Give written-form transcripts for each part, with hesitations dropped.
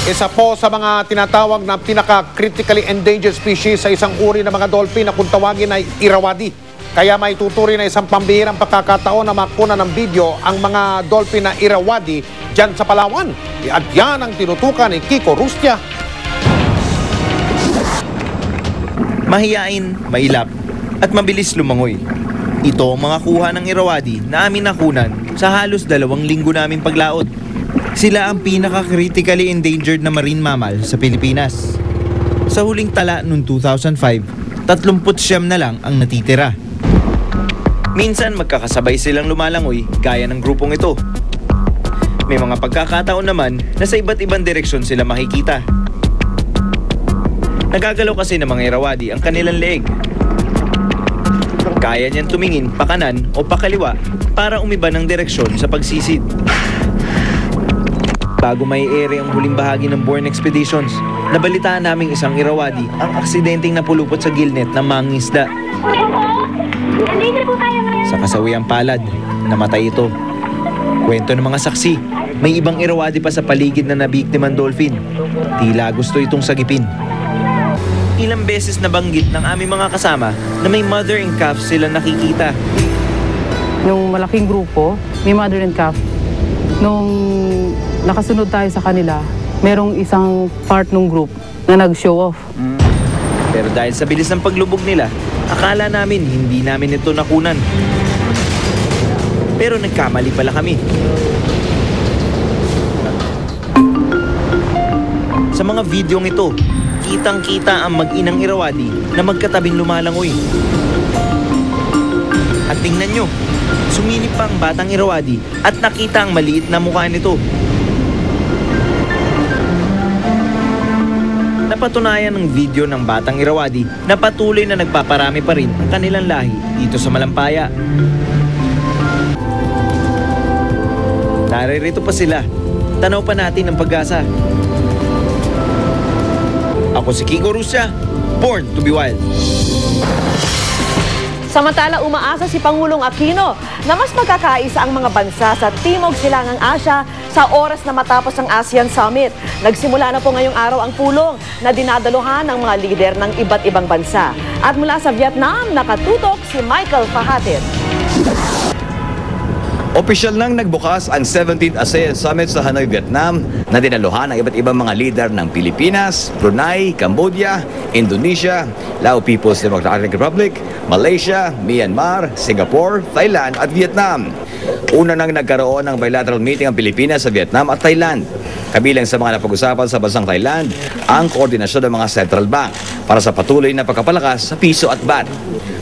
Isa po sa mga tinatawag na pinaka-critically endangered species sa isang uri ng mga dolphin na kung tawagin ay Irrawaddy. Kaya may tuturi na isang pambihirang pagkakataon na makuna ng video ang mga dolphin na Irrawaddy dyan sa Palawan. At yan ang tinutukan ni Kiko Rustia. Mahiyain, mailap, at mabilis lumangoy. Ito ang mga kuha ng Irrawaddy na amin nakunan sa halos 2 linggo naming paglaot. Sila ang pinaka-critically endangered na marine mammal sa Pilipinas. Sa huling tala noong 2005, 39 na lang ang natitira. Minsan magkakasabay silang lumalangoy gaya ng grupong ito. May mga pagkakataon naman na sa iba't ibang direksyon sila makikita. Nagagalaw kasi ng mga Irrawaddy ang kanilang leeg. Kaya niyan tumingin pakanan o pakaliwa para umiba ng direksyon sa pagsisid. Bago may ere ang huling bahagi ng Born Expeditions, nabalitaan naming isang Irrawaddy ang aksidenteng napulupot sa gilnet ng mangingisda. Sa kasawiang palad, namatay ito. Kwento ng mga saksi, may ibang Irrawaddy pa sa paligid na nabiktimang dolphin. Tila gusto itong sagipin. Ilang beses nabanggit ng aming mga kasama na may mother and calf silang nakikita. Yung malaking grupo, may mother and calf. Nung nakasunod tayo sa kanila, merong isang part ng group na nag-show off. Pero dahil sa bilis ng paglubog nila, akala namin hindi namin ito nakunan. Pero nagkamali pala kami. Sa mga videong ito, kitang-kita ang mag-inang Irrawaddy na magkatabing lumalangoy. At tingnan nyo, sumilip pa ang batang Irrawaddy at nakita ang maliit na mukha nito. Napatunayan ng video ng batang Irrawaddy na patuloy na nagpaparami pa rin ang kanilang lahi dito sa Malampaya. Naririto pa sila. Tanaw pa natin ang pag-asa. Ako si Kiko Rustia, born to be wild. Samantala, umaasa si Pangulong Aquino na mas magkakaisa ang mga bansa sa Timog Silangang Asya sa oras na matapos ang ASEAN Summit. Nagsimula na po ngayong araw ang pulong na dinadaluhan ng mga lider ng iba't ibang bansa. At mula sa Vietnam, nakatutok si Michael Fahatin. Opisyal nang nagbukas ang 17th ASEAN Summit sa Hanoi, Vietnam na dinaluhan ng iba't ibang mga lider ng Pilipinas, Brunei, Cambodia, Indonesia, Lao People's Democratic Republic, Malaysia, Myanmar, Singapore, Thailand at Vietnam. Una nang nagkaroon ng bilateral meeting ang Pilipinas sa Vietnam at Thailand. Kabilang sa mga napag-usapan sa bansang Thailand ang koordinasyon ng mga central bank para sa patuloy na pagkapalakas sa piso at baht.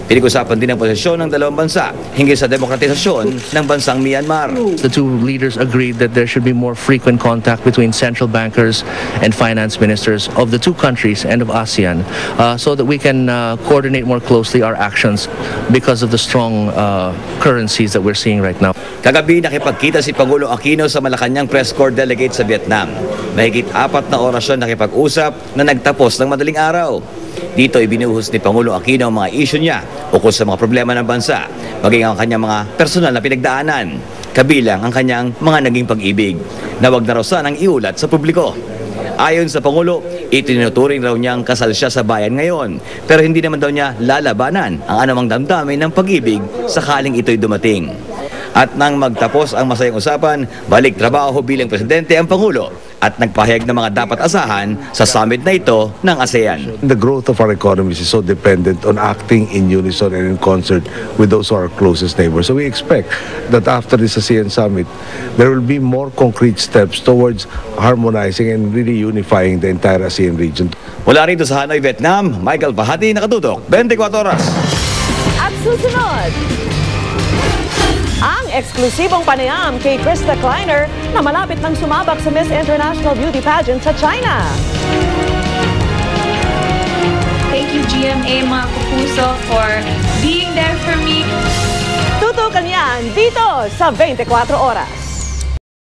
Pinag-usapan din ang posisyon ng dalawang bansa hinggil sa demokratisasyon ng bansang Myanmar. The two leaders agreed that there should be more frequent contact between central bankers and finance ministers of the two countries and of ASEAN so that we can coordinate more closely our actions because of the strong currencies that we're seeing right now. Kagabi nakipagkita si Pangulong Aquino sa Malacanang Press Corps delegate sa Vietnam. Mahigit 4 na orasyon nakipag-usap na nagtapos ng madaling araw. Dito ibinuhos ni Pangulong Aquino ang mga isyu niya ukol sa mga problema ng bansa, maging ang kanyang mga personal na pinagdaanan, kabilang ang kanyang mga naging pag-ibig, na wag na raw sanang iulat sa publiko. Ayon sa Pangulo, itinuturing raw niyang kasal siya sa bayan ngayon, pero hindi naman daw niya lalabanan ang anumang damdamin ng pag-ibig sakaling ito'y dumating. At nang magtapos ang masayang usapan, balik trabaho bilang presidente ang Pangulo at nagpahayag ng mga dapat asahan sa summit na ito ng ASEAN. The growth of our economies is so dependent on acting in unison and in concert with those who are our closest neighbors. So we expect that after this ASEAN summit, there will be more concrete steps towards harmonizing and really unifying the entire ASEAN region. Mula rito sa Hanoi, Vietnam, Michael Pahati, nakatutok, 24 oras. At susunod, ang eksklusibong panayam kay Krista Kleiner na malapit nang sumabak sa Miss International Beauty Pageant sa China. Thank you, GMA mga kapuso, for being there for me. Tutukan yan dito sa 24 oras.